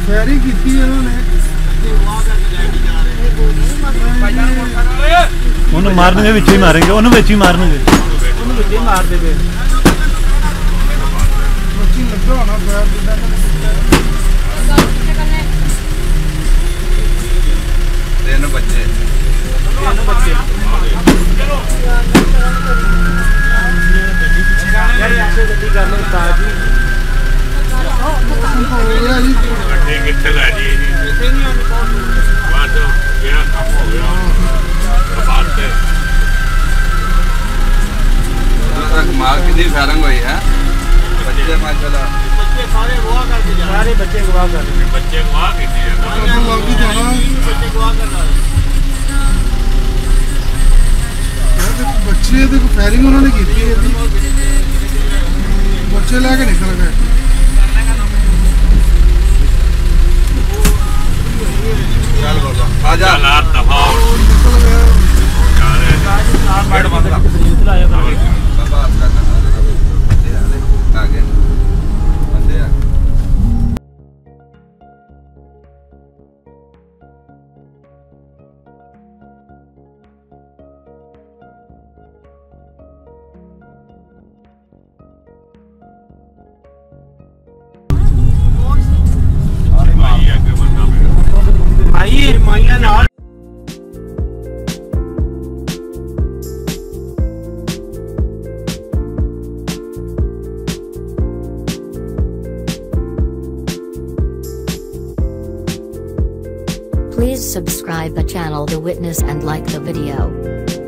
Ferry ਕੀਤੀ ਇਹਨਾਂ ਨੇ ਉਹਨੂੰ ਮਾਰਨਗੇ ਵਿੱਚ ਹੀ ਮਾरेंगे ਉਹਨੂੰ ਵਿੱਚ ਹੀ ਮਾਰਨਗੇ ਉਹਨੂੰ ਵਿੱਚ ਹੀ ਮਾਰਦੇ ਪਏ ਬੱਚੀ ਲੱਗਾ ਹੋਣਾ ਫੈਰ ਜਿੱਦਾਂ ਤਿੰਨ ਬੱਚੇ ਯਾਰ ਐਸੇ ਗੱਡੀ ਕਰ ਲਓ ਉਸਤਾਦ ਜੀ ਗੱਡੀ ਕਿੱਥੇ ਲੈ ਜੀ ਇੱਥੇ ਨਹੀਂ ਆਉਣੀ ਬਸ ਜਿਹੜਾ ਕੰਮ ਹੋ ਗਿਆ ਬਾਅਦ ਤੇ ਉਹਦਾ ਕਮਾਲ ਕਿੰਨੀ ਫਾਇਰਿੰਗ ਹੋਈ ਹੈ ਬੱਚੇ ਮਾਸ਼ਾਅੱਲਾ ਬੱਚੇ ਸਾਰੇ ਗਵਾਹ ਕਰਦੇ ਜਾ ਸਾਰੇ ਬੱਚੇ ਗਵਾਹ ਕਰ ਰਹੇ ਬੱਚੇ ਗਵਾਹ ਕੀਤੀ ਹੈ ਬੱਚੇ ਗਵਾਹ ਕਰ ਰਹੇ ਬੱਚੇ ਦੇ ਕੋ ਫਾਇਰਿੰਗ ਉਹਨਾਂ ਨੇ ਕੀਤੀ ਹੈ ਬੱਚੇ ਲੈ ਕੇ ਨਿਕਲ ਗਏ ਚੱਲ ਬਾਬਾ ਆ ਜਾ ਹਾਲਾਤ ਦਫਾ ਹੋ ਗੇੜ ਬੰਦ ਕਰ ਬਾਬਾ ਆਪਣਾ ਬੰਦੇ ਆ ਗਏ ਬੰਦੇ ਆ ਮਾਈਆਂ ਨਾਲ Please subscribe the channel The Witness and like the video.